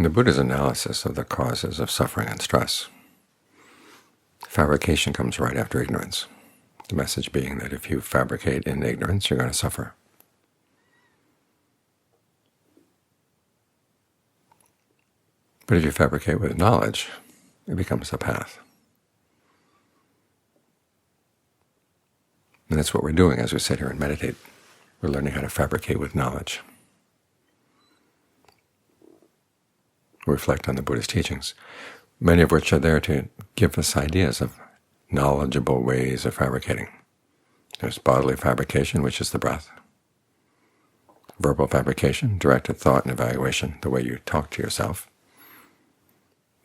In the Buddha's analysis of the causes of suffering and stress, fabrication comes right after ignorance, the message being that if you fabricate in ignorance, you're going to suffer. But if you fabricate with knowledge, it becomes a path. And that's what we're doing as we sit here and meditate. We're learning how to fabricate with knowledge. Reflect on the Buddha's teachings, many of which are there to give us ideas of knowledgeable ways of fabricating. There's bodily fabrication, which is the breath. Verbal fabrication, directed thought and evaluation, the way you talk to yourself.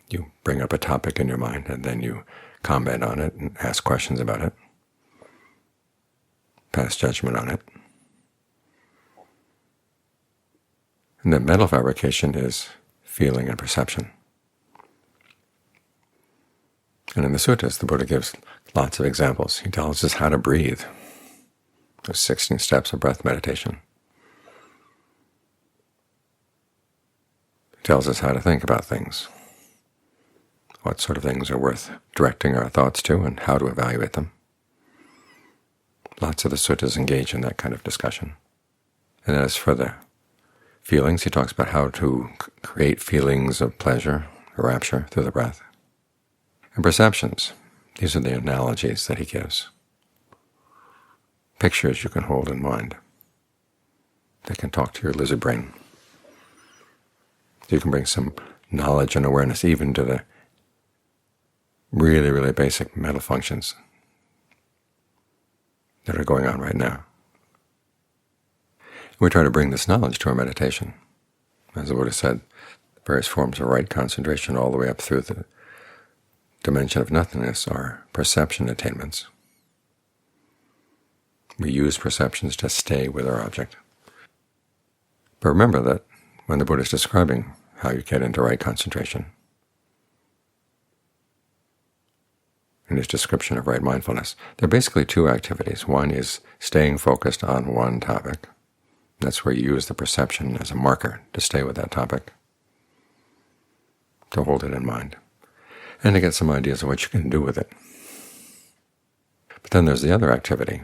You bring up a topic in your mind, and then you comment on it and ask questions about it, pass judgment on it. And then mental fabrication is feeling and perception. And in the suttas, the Buddha gives lots of examples. He tells us how to breathe. There's 16 steps of breath meditation. He tells us how to think about things, what sort of things are worth directing our thoughts to, and how to evaluate them. Lots of the suttas engage in that kind of discussion. And as for the feelings, he talks about how to create feelings of pleasure or rapture through the breath. And perceptions, these are the analogies that he gives. Pictures you can hold in mind that can talk to your lizard brain. So you can bring some knowledge and awareness even to the really, really basic mental functions that are going on right now. We try to bring this knowledge to our meditation. As the Buddha said, various forms of right concentration all the way up through the dimension of nothingness are perception attainments. We use perceptions to stay with our object. But remember that when the Buddha is describing how you get into right concentration, in his description of right mindfulness, there are basically two activities. One is staying focused on one topic. That's where you use the perception as a marker to stay with that topic, to hold it in mind, and to get some ideas of what you can do with it. But then there's the other activity,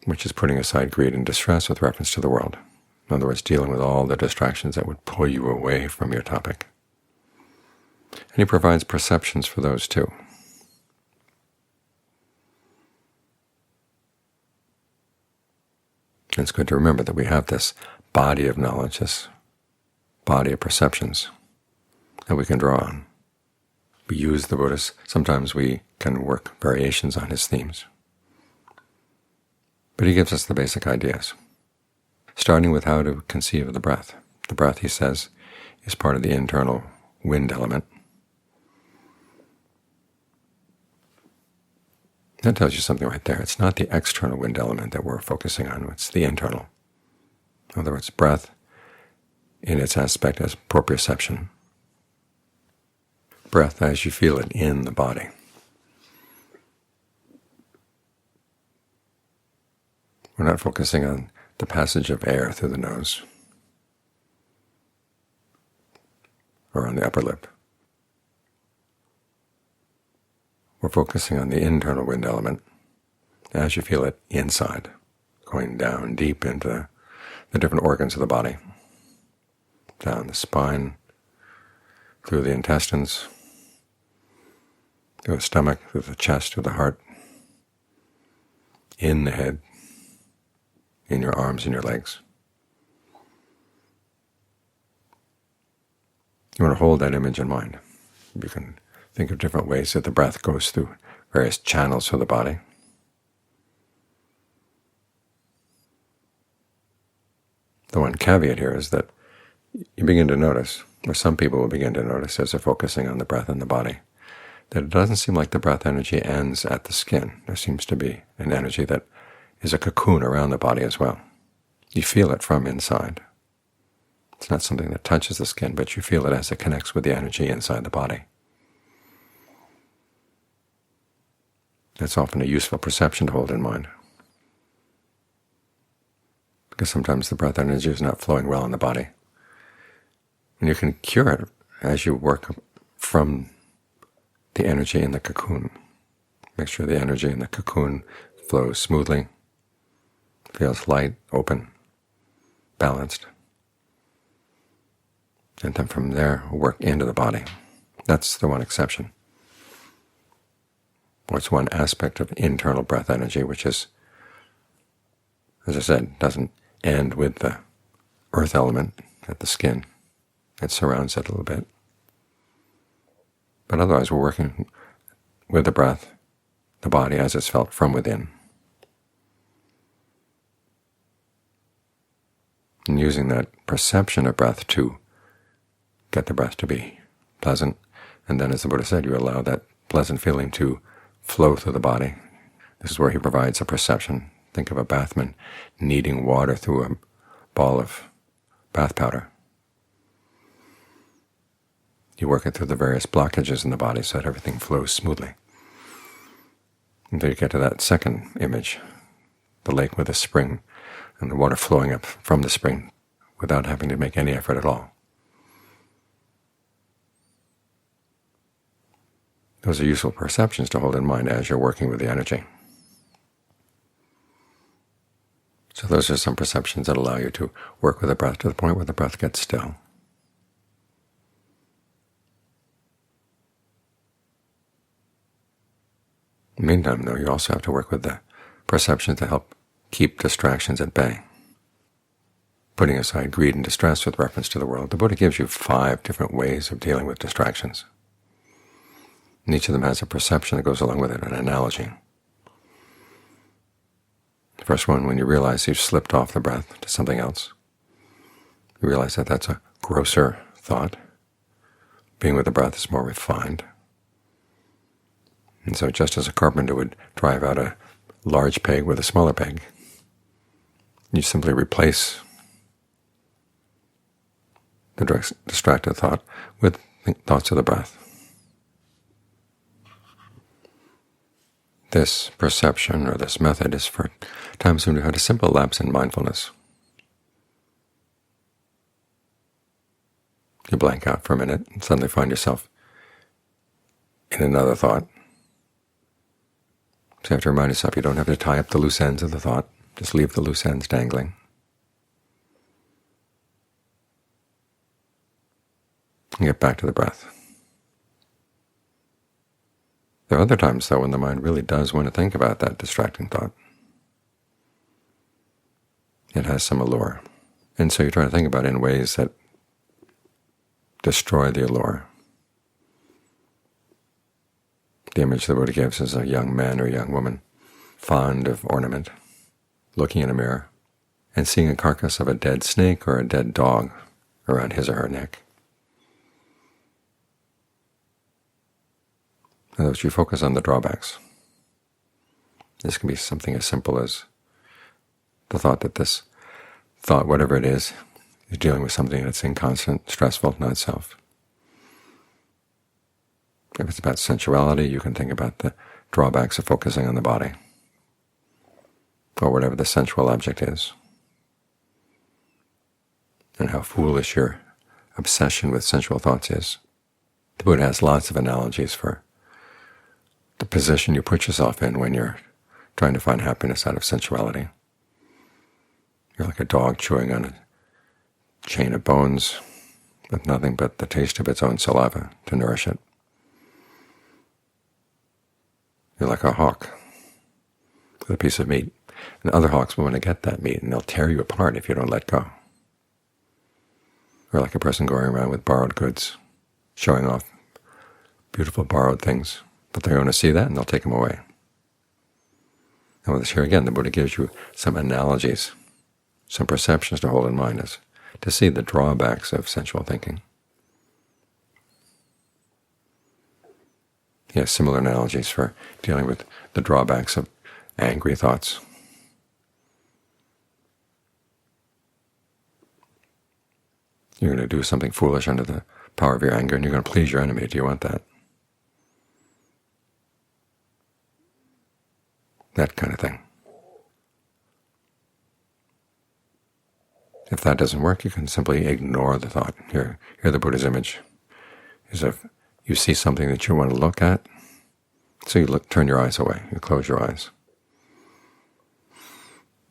which is putting aside greed and distress with reference to the world. In other words, dealing with all the distractions that would pull you away from your topic. And he provides perceptions for those too. It's good to remember that we have this body of knowledge, this body of perceptions that we can draw on. We use the Buddhas. Sometimes we can work variations on his themes. But he gives us the basic ideas, starting with how to conceive of the breath. The breath, he says, is part of the internal wind element. That tells you something right there. It's not the external wind element that we're focusing on, it's the internal. In other words, breath in its aspect as proprioception. Breath as you feel it in the body. We're not focusing on the passage of air through the nose or on the upper lip. We're focusing on the internal wind element as you feel it inside, going down deep into the different organs of the body, down the spine, through the intestines, through the stomach, through the chest, through the heart, in the head, in your arms and your legs. You want to hold that image in mind. You can think of different ways that the breath goes through various channels of the body. The one caveat here is that you begin to notice, or some people will begin to notice as they're focusing on the breath in the body, that it doesn't seem like the breath energy ends at the skin. There seems to be an energy that is a cocoon around the body as well. You feel it from inside. It's not something that touches the skin, but you feel it as it connects with the energy inside the body. That's often a useful perception to hold in mind, because sometimes the breath energy is not flowing well in the body. And you can cure it as you work from the energy in the cocoon. Make sure the energy in the cocoon flows smoothly, feels light, open, balanced. And then from there, work into the body. That's the one exception. What's one aspect of internal breath energy, which is, as I said, doesn't end with the earth element at the skin. It surrounds it a little bit. But otherwise we're working with the breath, the body as it's felt from within. And using that perception of breath to get the breath to be pleasant. And then, as the Buddha said, you allow that pleasant feeling to flow through the body. This is where he provides a perception. Think of a bathman kneading water through a ball of bath powder. You work it through the various blockages in the body so that everything flows smoothly. Until you get to that second image, the lake with a spring, and the water flowing up from the spring without having to make any effort at all. Those are useful perceptions to hold in mind as you're working with the energy. So those are some perceptions that allow you to work with the breath to the point where the breath gets still. In the meantime, though, you also have to work with the perceptions to help keep distractions at bay. Putting aside greed and distress with reference to the world, the Buddha gives you 5 different ways of dealing with distractions. And each of them has a perception that goes along with it, an analogy. The first one, when you realize you've slipped off the breath to something else, you realize that that's a grosser thought. Being with the breath is more refined. And so just as a carpenter would drive out a large peg with a smaller peg, you simply replace the distracted thought with thoughts of the breath. This perception, or this method, is for times when you had a simple lapse in mindfulness. You blank out for a minute and suddenly find yourself in another thought. So you have to remind yourself you don't have to tie up the loose ends of the thought. Just leave the loose ends dangling. And get back to the breath. There are other times, though, when the mind really does want to think about that distracting thought. It has some allure. And so you try to think about it in ways that destroy the allure. The image the Buddha gives is a young man or a young woman, fond of ornament, looking in a mirror, and seeing a carcass of a dead snake or a dead dog around his or her neck. In other words, you focus on the drawbacks. This can be something as simple as the thought that this thought, whatever it is dealing with something that's inconstant, stressful, not self. If it's about sensuality, you can think about the drawbacks of focusing on the body, or whatever the sensual object is, and how foolish your obsession with sensual thoughts is. The Buddha has lots of analogies for the position you put yourself in when you're trying to find happiness out of sensuality. You're like a dog chewing on a chain of bones with nothing but the taste of its own saliva to nourish it. You're like a hawk with a piece of meat, and other hawks will want to get that meat, and they'll tear you apart if you don't let go. Or like a person going around with borrowed goods, showing off beautiful borrowed things, but they're going to see that and they'll take them away. And with this here again, the Buddha gives you some analogies, some perceptions to hold in mind as to see the drawbacks of sensual thinking. He has similar analogies for dealing with the drawbacks of angry thoughts. You're going to do something foolish under the power of your anger, and you're going to please your enemy. Do you want that? That kind of thing. If that doesn't work, you can simply ignore the thought. Here the Buddha's image is if you see something that you want to look at, so you turn your eyes away, you close your eyes.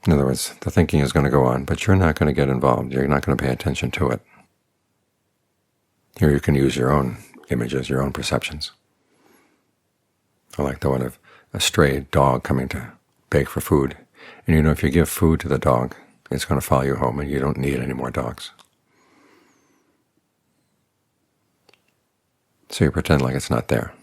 In other words, the thinking is going to go on, but you're not going to get involved. You're not going to pay attention to it. Here you can use your own images, your own perceptions. I like the one of a stray dog coming to beg for food. And you know if you give food to the dog, it's going to follow you home and you don't need any more dogs. So you pretend like it's not there.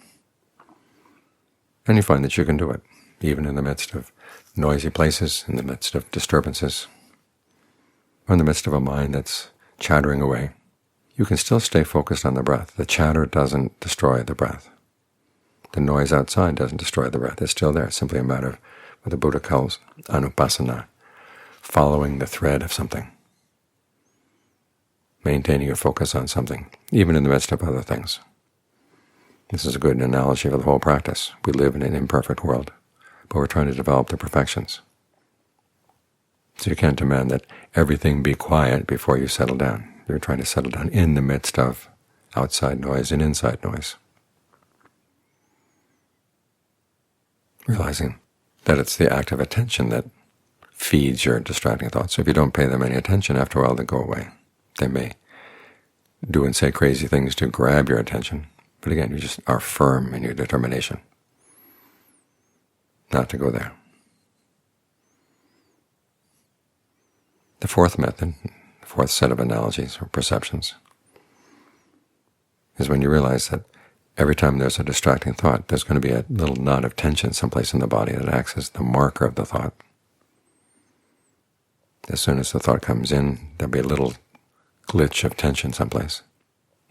And you find that you can do it, even in the midst of noisy places, in the midst of disturbances, or in the midst of a mind that's chattering away. You can still stay focused on the breath. The chatter doesn't destroy the breath. The noise outside doesn't destroy the breath. It's still there. It's simply a matter of what the Buddha calls anupassana, following the thread of something, maintaining your focus on something, even in the midst of other things. This is a good analogy for the whole practice. We live in an imperfect world, but we're trying to develop the perfections. So you can't demand that everything be quiet before you settle down. You're trying to settle down in the midst of outside noise and inside noise, realizing that it's the act of attention that feeds your distracting thoughts. So if you don't pay them any attention, after a while they go away. They may do and say crazy things to grab your attention, but again, you just are firm in your determination not to go there. The fourth method, the fourth set of analogies or perceptions, is when you realize that every time there's a distracting thought, there's going to be a little knot of tension someplace in the body that acts as the marker of the thought. As soon as the thought comes in, there'll be a little glitch of tension someplace.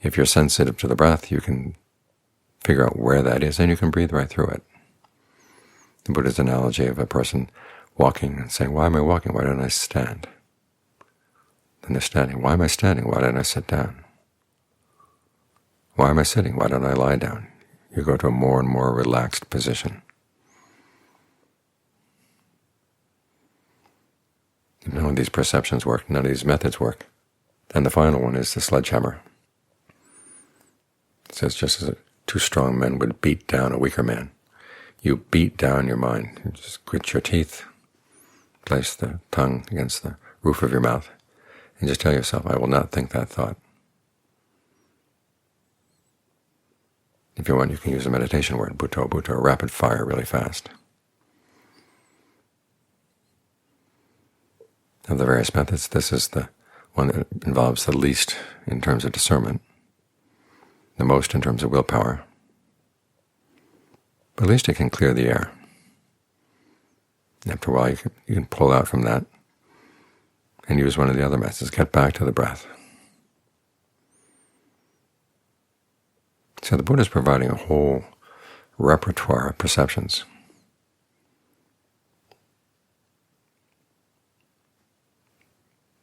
If you're sensitive to the breath, you can figure out where that is, and you can breathe right through it. The Buddha's analogy of a person walking and saying, "Why am I walking? Why don't I stand?" Then they're standing. "Why am I standing? Why don't I sit down? Why am I sitting? Why don't I lie down?" You go to a more and more relaxed position. None of these perceptions work. None of these methods work. And the final one is the sledgehammer. It says, just as two strong men would beat down a weaker man, you beat down your mind. You just grit your teeth, place the tongue against the roof of your mouth, and just tell yourself, "I will not think that thought." If you want, you can use a meditation word, bhutto, bhutto, rapid fire, really fast. Of the various methods, this is the one that involves the least in terms of discernment, the most in terms of willpower, but at least it can clear the air. After a while, you can pull out from that and use one of the other methods, get back to the breath. So the Buddha is providing a whole repertoire of perceptions.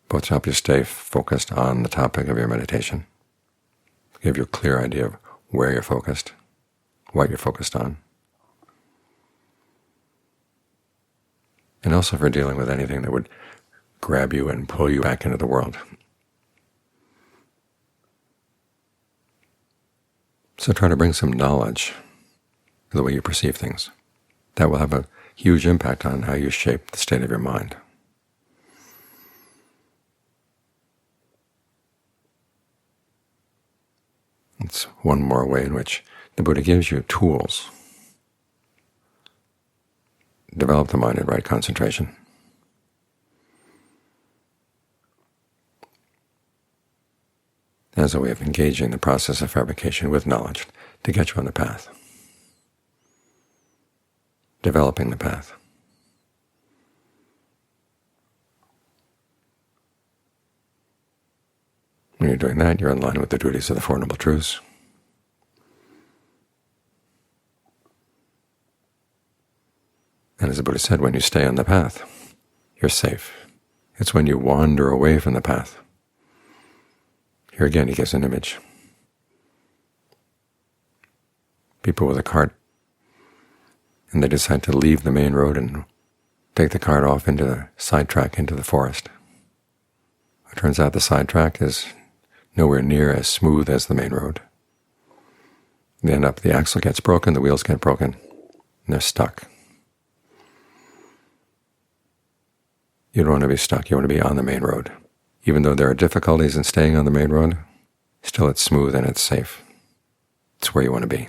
Both to help you stay focused on the topic of your meditation, give you a clear idea of where you're focused, what you're focused on, and also for dealing with anything that would grab you and pull you back into the world. So try to bring some knowledge to the way you perceive things. That will have a huge impact on how you shape the state of your mind. It's one more way in which the Buddha gives you tools. Develop the mind in right concentration. As a way of engaging the process of fabrication with knowledge to get you on the path, developing the path. When you're doing that, you're in line with the duties of the Four Noble Truths. And as the Buddha said, when you stay on the path, you're safe. It's when you wander away from the path. Here again he gives an image. People with a cart, and they decide to leave the main road and take the cart off into the sidetrack into the forest, or Turns out the sidetrack is nowhere near as smooth as the main road. They end up, the axle gets broken, the wheels get broken, and they're stuck. You don't want to be stuck. You want to be on the main road. Even though there are difficulties in staying on the main road, still it's smooth and it's safe. It's where you want to be.